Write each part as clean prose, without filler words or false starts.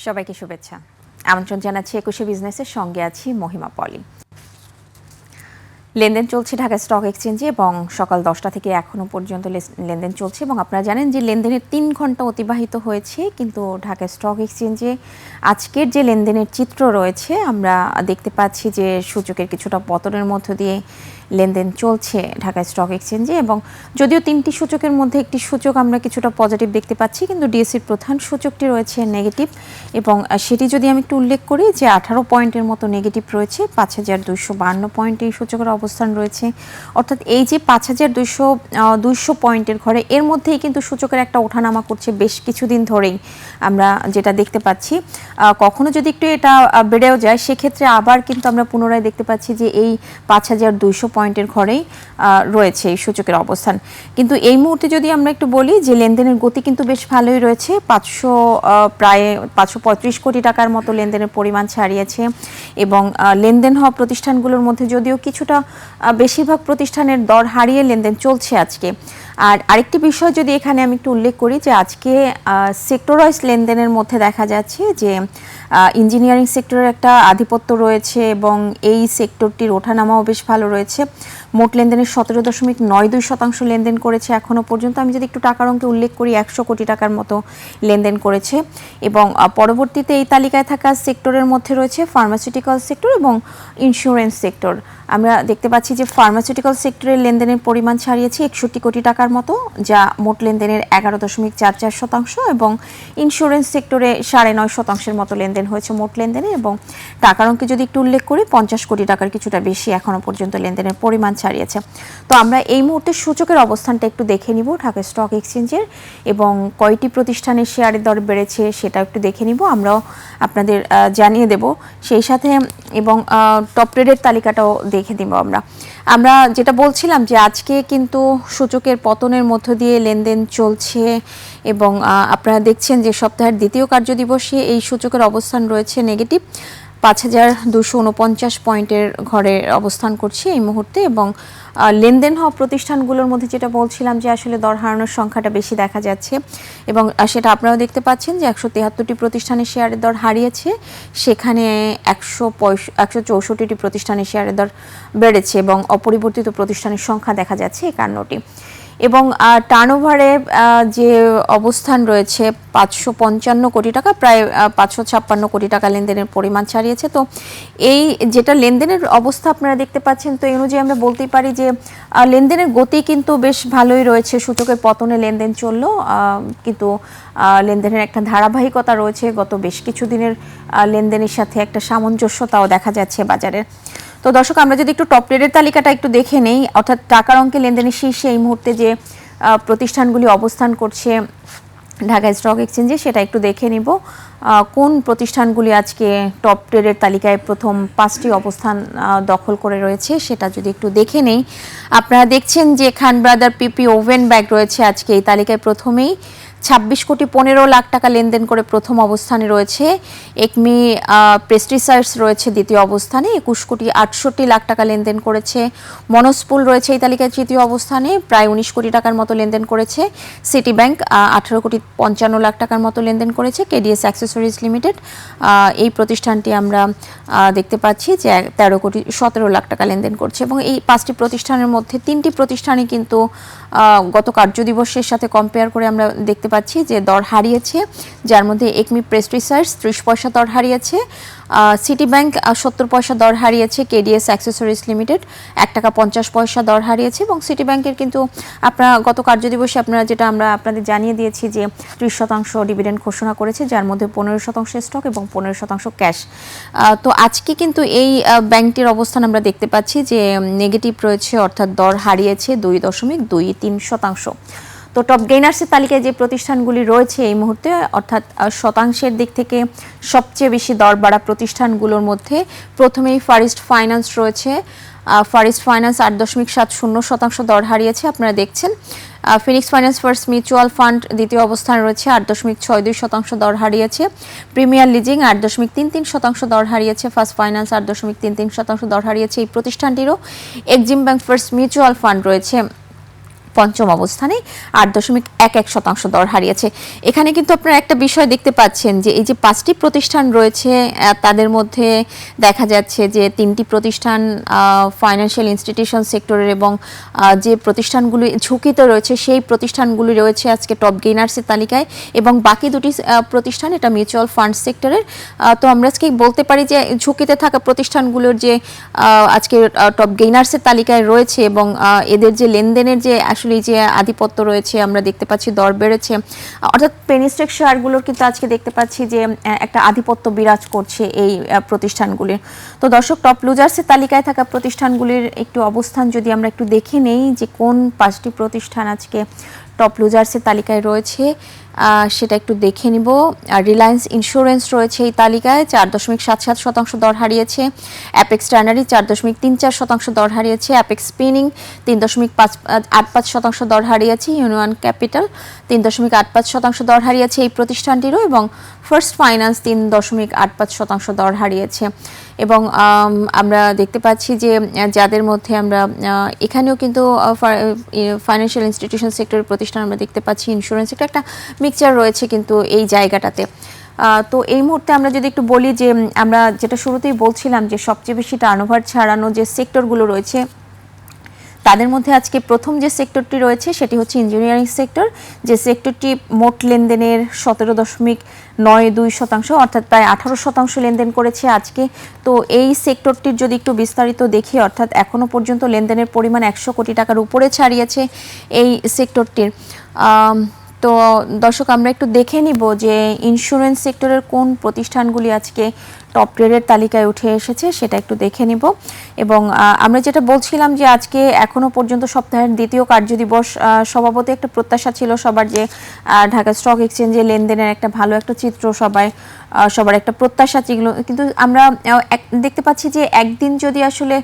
সবাইকে শুভেচ্ছা। আমন্ত্রণ জানাচ্ছি ২১শে বিজনেসের সঙ্গে আছি মহিমা পলি। লেনদেন চলছে ঢাকা স্টক এক্সচেঞ্জে এবং সকাল ১০টা থেকে এখনো পর্যন্ত লেনদেন চলছে এবং আপনারা জানেন যে লেনদেনের ৩ ঘন্টা অতিবাহিত হয়েছে, কিন্তু ঢাকা স্টক এক্সচেঞ্জে আজকের যে লেনদেনের চিত্র রয়েছে আমরা দেখতে পাচ্ছি যে সূচকের কিছুটা পতনের মধ্য দিয়ে লেনদেন চলছে ঢাকা স্টক এক্সচেঞ্জে। এবং যদিও ৩টি সূচকের মধ্যে একটি সূচক আমরা কিছুটা পজিটিভ দেখতে পাচ্ছি, কিন্তু ডিএসসির প্রধান সূচকটি রয়েছে নেগেটিভ এবং সেটি যদি আমি একটু উল্লেখ করি যে ১৮ পয়েন্টের মতো নেগেটিভ রয়েছে, ৫,২৫২ পয়েন্টে এই সূচকের অবস্থান রয়েছে। অর্থাৎ এই যে ৫,২০০ পয়েন্টের ঘরে এর মধ্যেই কিন্তু সূচকের একটা ওঠানামা করছে বেশ কিছুদিন ধরেই আমরা যেটা দেখতে পাচ্ছি। কখনো যদি একটু এটা বেড়েও যায় সেক্ষেত্রে আবার কিন্তু আমরা পুনরায় দেখতে পাচ্ছি যে এই ৫,২০০ পয়েন্টের ঘরেই রয়েছে এই সূচকের অবস্থান। কিন্তু এই মুহূর্তে যদি আমরা একটু বলি যে লেনদেনের গতি কিন্তু বেশ ভালোই রয়েছে, প্রায় ৫৩৫ কোটি টাকার মতো লেনদেনের পরিমাণ ছাড়িয়েছে এবং লেনদেন হওয়া প্রতিষ্ঠানগুলোর মধ্যে যদিও কিছুটা বেশিরভাগ প্রতিষ্ঠানের দর হারিয়ে লেনদেন চলছে আজকে। আর আরেকটি বিষয় যদি এখানে আমি একটু উল্লেখ করি যে আজকে সেক্টর ওয়াইজ লেনদেনের মধ্যে দেখা যাচ্ছে যে ইঞ্জিনিয়ারিং সেক্টরের একটা আধিপত্য রয়েছে এবং এই সেক্টরটির ওঠানামাও বেশ ভালো রয়েছে। মোট লেনদেনের ১৭.৯২% লেনদেন করেছে এখনো পর্যন্ত। আমি যদি একটু টাকার অঙ্কে উল্লেখ করি ১০০ কোটি টাকার মতো লেনদেন করেছে এবং পরবর্তীতে এই তালিকায় থাকা সেক্টরের মধ্যে রয়েছে ফার্মাসিউটিক্যাল সেক্টর এবং ইন্স্যুরেন্স সেক্টর। আমরা দেখতে পাচ্ছি যে ফার্মাসিউটিক্যাল সেক্টরের লেনদেনের পরিমাণ ছাড়িয়েছে ৬১ কোটি টাকার মতো, যা মোট লেনদেনের ১১.৪৪% এবং ইন্স্যুরেন্স সেক্টরে ৯.৫% মতো লেনদেন হয়েছে মোট লেনদেনে। এবং টাকার অঙ্কে যদি একটু উল্লেখ করি ৫০ কোটি টাকার কিছুটা বেশি এখনো পর্যন্ত লেনদেনের পরিমাণ ছাড়িয়েছে। তো আমরা এই মুহূর্তে সূচকের অবস্থানটা একটু দেখে নিব ঢাকা স্টক এক্সচেঞ্জের এবং কয়টি প্রতিষ্ঠানের শেয়ারের দর বেড়েছে সেটা একটু দেখে নিব, আমরাও আপনাদের জানিয়ে দেব সেই সাথে, এবং টপ ট্রেডের তালিকাটাও দেখে দিব। আমরা যেটা বলছিলাম যে আজকে কিন্তু সূচকের পতনের মধ্য দিয়ে লেনদেন চলছে এবং আপনারা দেখছেন যে সপ্তাহের দ্বিতীয় কার্যদিবসে এই সূচকের অবস্থান রয়েছে নেগেটিভ ৫,২৪৯ পয়েন্টের ঘরে অবস্থান করছে এই মুহূর্তে। এবং লেনদেন হওয়া প্রতিষ্ঠানগুলোর মধ্যে যেটা বলছিলাম যে আসলে দর হারানোর সংখ্যাটা বেশি দেখা যাচ্ছে এবং সেটা আপনারাও দেখতে পাচ্ছেন যে ১৭৩টি প্রতিষ্ঠানের শেয়ারের দর হারিয়েছে, সেখানে ১৬৪টি প্রতিষ্ঠানের শেয়ারের দর বেড়েছে এবং অপরিবর্তিত প্রতিষ্ঠানের সংখ্যা দেখা যাচ্ছে ৫১টি। এবং টার্নওভারে যে অবস্থান রয়েছে ৫৫৫ কোটি টাকা, প্রায় ৫৫৬ কোটি টাকা লেনদেনের পরিমাণ ছাড়িয়েছে। তো এই যেটা লেনদেনের অবস্থা আপনারা দেখতে পাচ্ছেন, তো এই অনুযায়ী আমরা বলতেই পারি যে লেনদেনের গতি কিন্তু বেশ ভালোই রয়েছে। সূচকের পতনে লেনদেন চললো, কিন্তু লেনদেনের একটা ধারাবাহিকতা রয়েছে, গত বেশ কিছুদিনের লেনদেনের সাথে একটা সামঞ্জস্যতাও দেখা যাচ্ছে বাজারের। তো দর্শক, আমরা যদি একটু টপ ট্রেডের তালিকাটা একটু দেখে নেই, অর্থাৎ টাকার অঙ্কে লেনদেনের শীর্ষে এই মুহূর্তে যে প্রতিষ্ঠানগুলি অবস্থান করছে ঢাকা স্টক এক্সচেঞ্জে সেটা একটু দেখে নিব। কোন প্রতিষ্ঠানগুলি আজকে টপ ট্রেডের তালিকায় প্রথম 5টি অবস্থান দখল করে রয়েছে সেটা যদি একটু দেখে নেই। আপনারা দেখছেন যে খান ব্রাদার পিপি ওভেন ব্যাগ রয়েছে আজকে এই তালিকায় প্রথমেই, ২৬,১৫,০০,০০০ টাকা লেনদেন করে প্রথম অবস্থানে রয়েছে। একমি পেস্টিসাইডস রয়েছে দ্বিতীয় অবস্থানে, ২১,৬৮,০০,০০০ টাকা লেনদেন করেছে। মনোস্পুল রয়েছে এই তালিকায় তৃতীয় অবস্থানে, প্রায় ১৯ কোটি টাকার মতো লেনদেন করেছে। সিটি ব্যাংক ১৮,৫৫,০০,০০০ টাকার মতো লেনদেন করেছে। কেডিএস অ্যাক্সেসরিজ লিমিটেড, এই প্রতিষ্ঠানটি আমরা দেখতে পাচ্ছি যে ১৩,১৭,০০,০০০ টাকা লেনদেন করছে। এবং এই 5টি প্রতিষ্ঠানের মধ্যে 3টি প্রতিষ্ঠানই কিন্তু গত কার্যদিবসের সাথে কম্পেয়ার করে আমরা দেখতে পাচ্ছি যে দর হারিয়েছে, যার মধ্যে একমি পেস্টিসাইডস ৩০ পয়সা দর হারিয়েছে, সিটি ব্যাংক ৭০ পয়সা দর হারিয়েছে, কেডিএস অ্যাক্সেসরিজ লিমিটেড ১ টাকা ৫০ পয়সা দর হারিয়েছে। এবং সিটি ব্যাংকের কিন্তু আপনারা গত কার্যদিবসে যেটা আমরা আপনাদের জানিয়ে দিয়েছি যে ৩০% ডিভিডেন্ড ঘোষণা করেছে, যার মধ্যে ১৫% স্টক এবং 15% ক্যাশ। তো আজকে কিন্তু এই ব্যাংকটির অবস্থান আমরা দেখতে পাচ্ছি যে নেগেটিভ রয়েছে, অর্থাৎ দর হারিয়েছে ২.২৩%। তো টপ গেইনার্সের তালিকায় যে প্রতিষ্ঠানগুলি রয়েছে এই মুহূর্তে, অর্থাৎ শতাংশের দিক থেকে সবচেয়ে বেশি দর বাড়া প্রতিষ্ঠানগুলোর মধ্যে প্রথমেই ফারিস্ট ফাইন্যান্স রয়েছে। ফারিস্ট ফাইন্যান্স ৮.৭০% দর হারিয়েছে, আপনারা দেখছেন। Phoenix finance first mutual fund দ্বিতীয় অবস্থানে রয়েছে, ৮.৬২% দর হারিয়েছে। প্রিমিয়ার লিজিং ৮.৩৩% দর হারিয়েছে। ফার্স্ট ফাইন্যান্স ৮.৩৩% দর হারিয়েছে এই প্রতিষ্ঠানটিরও। Exim bank first mutual fund রয়েছে পঞ্চম অবস্থানে 8.11% দর হারিয়েছে। এখানে কিন্তু আপনারা একটা বিষয় দেখতে পাচ্ছেন যে এই যে 5টি প্রতিষ্ঠান রয়েছে তাদের মধ্যে দেখা যাচ্ছে যে 3টি প্রতিষ্ঠান ফাইন্যান্সিয়াল ইনস্টিটিউশন সেক্টরের এবং যে প্রতিষ্ঠানগুলি ঝুঁকিতে রয়েছে সেই প্রতিষ্ঠানগুলি রয়েছে আজকে টপ গেইনার্সের তালিকায়, এবং বাকি দুটি প্রতিষ্ঠান এটা মিউচুয়াল ফান্ড সেক্টরের। তো আমরা আজকে বলতে পারি যে ঝুঁকিতে থাকা প্রতিষ্ঠানগুলোর যে আজকে টপ গেইনার্সের তালিকায় রয়েছে এবং এদের যে লেনদেনের যে আসলে যে আধিপত্য রয়েছে আমরা দেখতে পাচ্ছি দর বেড়েছে, অর্থাৎ পেনি স্টক শেয়ারগুলোর কিন্তু আজকে দেখতে পাচ্ছি যে একটা আধিপত্য বিরাজ করছে এই প্রতিষ্ঠানগুলির। তো দর্শক, টপ লুজার্সের তালিকায় থাকা প্রতিষ্ঠানগুলির একটু অবস্থান যদি আমরা একটু দেখে নেই যে কোন 5টি প্রতিষ্ঠান আজকে টপ লুজার্সের তালিকায় রয়েছে সেটা একটু দেখে নিব। রিলায়েন্স ইন্স্যুরেন্স রয়েছে এই তালিকায় 4.77% দর হারিয়েছে। অ্যাপেক্স ট্যানারি 4.34% দর হারিয়েছে। অ্যাপেক্স স্পিনিং 3.85% দর হারিয়েছে। ইউনিয়ন ক্যাপিটাল 3.85% দর হারিয়েছে এই প্রতিষ্ঠানটিরও, এবং ফার্স্ট ফাইন্যান্স 3.85% দর হারিয়েছে। এবং আমরা দেখতে পাচ্ছি যে যাদের মধ্যে আমরা এখানেও কিন্তু ফাইন্যান্সিয়াল ইনস্টিটিউশন সেক্টরের প্রতিষ্ঠান আমরা দেখতে পাচ্ছি, ইন্স্যুরেন্স একটা মিক্সচার রয়েছে কিন্তু এই জায়গাটাতে। তো এই মুহূর্তে আমরা যদি একটু বলি যে আমরা যেটা শুরুতেই বলছিলাম যে সবচেয়ে বেশি টার্নওভার ছাড়ানো যে সেক্টরগুলো রয়েছে তাদের মধ্যে আজকে প্রথম যে সেক্টরটি রয়েছে সেটি হচ্ছে ইঞ্জিনিয়ারিং সেক্টর, যে সেক্টরটি মোট লেনদেনের 17.92%, অর্থাৎ প্রায় 18% লেনদেন করেছে আজকে। তো এই সেক্টরটির যদি একটু বিস্তারিত দেখি, অর্থাৎ এখনো পর্যন্ত লেনদেনের পরিমাণ 100 কোটি টাকার উপরে ছাড়িয়েছে এই সেক্টরটির। তো দর্শক, আমরা একটু দেখে নিব যে ইন্স্যুরেন্স সেক্টরের কোন প্রতিষ্ঠানগুলি আজকে টপ গ্রেডের তালিকায় উঠে এসেছে সেটা একটু দেখে নিব। এবং আমরা যেটা বলছিলাম যে আজকে এখনো পর্যন্ত সপ্তাহের দ্বিতীয় কার্যদিবস, স্বভাবতই একটা প্রত্যাশা ছিল সবার যে ঢাকা স্টক এক্সচেঞ্জে লেনদেনের একটা ভালো একটা চিত্র সবার একটা প্রত্যাশা ছিল, কিন্তু আমরা দেখতে পাচ্ছি যে একদিন যদি আসলে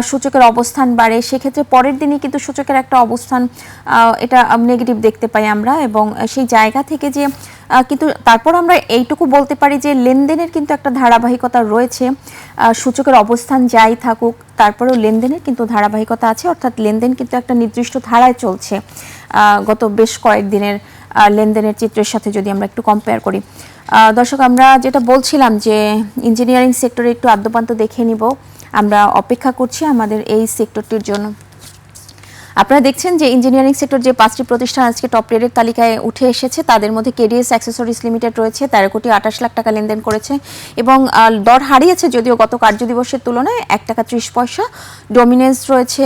সূচকের অবস্থান বাড়ে সেক্ষেত্রে পরের দিনই কিন্তু সূচকের একটা অবস্থান এটা নেগেটিভ দেখতে পাই আমরা। এবং সেই জায়গা থেকে যে কিন্তু তারপর আমরা এইটুকু বলতে পারি যে লেনদেনের কিন্তু একটা ধারাবাহিকতা রয়েছে, সূচকের অবস্থান যাই থাকুক তারপরেও লেনদেনের কিন্তু ধারাবাহিকতা আছে, অর্থাৎ লেনদেন কিন্তু একটা নির্দিষ্ট ধারায় চলছে গত বেশ কয়েকদিনের লেনদেনের চিত্রের সাথে যদি আমরা একটু কম্পেয়ার করি। দর্শক, আমরা যেটা বলছিলাম যে ইঞ্জিনিয়ারিং সেক্টরে একটু আদ্যপান্ত দেখে নিব, আমরা অপেক্ষা করছি আমাদের এই সেক্টরটির জন্য। আপনারা দেখছেন যে ইঞ্জিনিয়ারিং সেক্টর যে 5টি প্রতিষ্ঠান আজকে টপ রেটের তালিকায় উঠে এসেছে তাদের মধ্যে কেডিএস অ্যাক্সেসরিজ লিমিটেড রয়েছে, 13.28 লাখ টাকা লেনদেন করেছে এবং দর হারিয়েছে যদিও গত কার্যদিবসের তুলনায় 1.30 টাকা। ডোমিনেন্স রয়েছে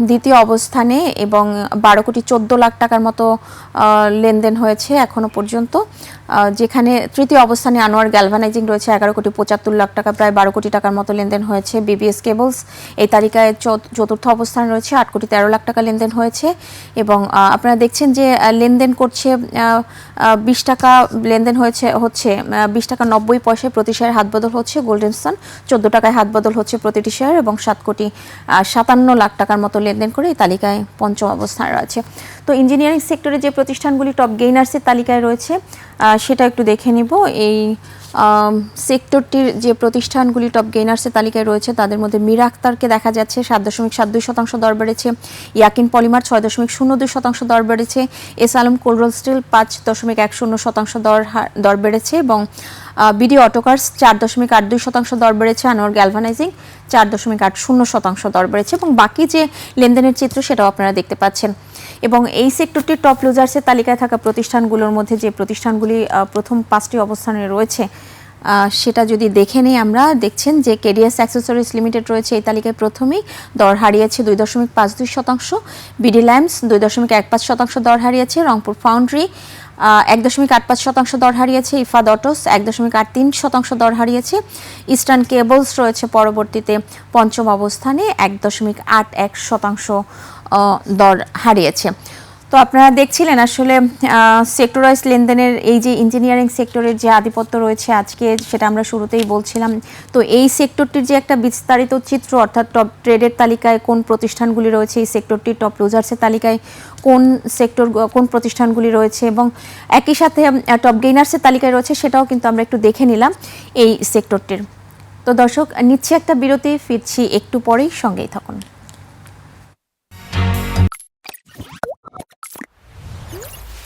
দ্বিতীয় অবস্থানে এবং 12.14 লাখ টাকার মতো লেনদেন হয়েছে এখনো পর্যন্ত, যেখানে তৃতীয় অবস্থানে আনোয়ার গ্যালভানাইজিং রয়েছে 11.75 লাখ টাকা, প্রায় 12 কোটি টাকার মতো লেনদেন হয়েছে। বিবিএস কেবলস এই তালিকায় চতুর্থ অবস্থানে রয়েছে, 8.13 লাখ টাকা লেনদেন হয়েছে। এবং আপনারা দেখছেন যে লেনদেন করছে 20 টাকা লেনদেন হচ্ছে 20 টাকা 90 পয়সায় প্রতি শেয়ার হাত বদল হচ্ছে। গোল্ডেন সান 14 টাকায় হাত বদল হচ্ছে প্রতিটি শেয়ার এবং 7.57 লাখ টাকার মতো লেনদেন করে এই তালিকায় পঞ্চম অবস্থানে রয়েছে। তো ইঞ্জিনিয়ারিং সেক্টরে যে প্রতিষ্ঠানগুলি টপ গেইনার্সের তালিকায় রয়েছে সেটা একটু দেখে নিব। এই সেক্টরটির যে প্রতিষ্ঠানগুলি টপ গেইনার্সের তালিকায় রয়েছে তাদের মধ্যে মীর আখতারকে দেখা যাচ্ছে 7.72% দর বেড়েছে। ইয়াকিন পলিমার 6.02% দর বেড়েছে। এস আলম কোলরোল স্টিল 5.10% দর বেড়েছে এবং বিডি অটোকার্স 4.82% দর বেড়েছে। আনোয়ার গ্যালভানাইজিং 4.80% দর বেড়েছে এবং বাকি যে লেনদেনের চিত্র সেটাও আপনারা দেখতে পাচ্ছেন। এবং এই সেক্টরটির টপ লুজার্সের তালিকায় থাকা প্রতিষ্ঠানগুলোর মধ্যে যে প্রতিষ্ঠানগুলি প্রথম 5টি অবস্থানে রয়েছে সেটা যদি দেখে নিই, আমরা দেখছেন যে কেডিএস অ্যাক্সেসরিজ লিমিটেড রয়েছে এই তালিকায় প্রথমেই, দর হারিয়েছে 2.52%। বিডি ল্যাম্পস 2.15% দর হারিয়েছে। রংপুর ফাউন্ড্রি 1.85% দর হারিয়েছে। ইফাদ অটোস 1.83% দর হারিয়েছে। ইস্টার্ন কেবলস রয়েছে পরবর্তীতে পঞ্চম অবস্থানে 1.81% দর হারিয়েছে। তো আপনারা দেখছিলেন আসলে সেক্টরাইজ লেনদেনের এই যে ইঞ্জিনিয়ারিং সেক্টরের যে আধিপত্য রয়েছে আজকে, সেটা আমরা শুরুতেই বলছিলাম। তো এই সেক্টরটির যে একটা বিস্তারিত চিত্র, অর্থাৎ টপ ট্রেডের তালিকায় কোন প্রতিষ্ঠানগুলি রয়েছে, এই সেক্টরটির টপ লুজার্সের তালিকায় কোন প্রতিষ্ঠানগুলি রয়েছে এবং একই সাথে টপ গেইনার্সের তালিকায় রয়েছে, সেটাও কিন্তু আমরা একটু দেখে নিলাম এই সেক্টরটির। তো দর্শক, নিচ্ছে একটা বিরতি, ফিরছি একটু পরেই, সঙ্গেই থাকুন।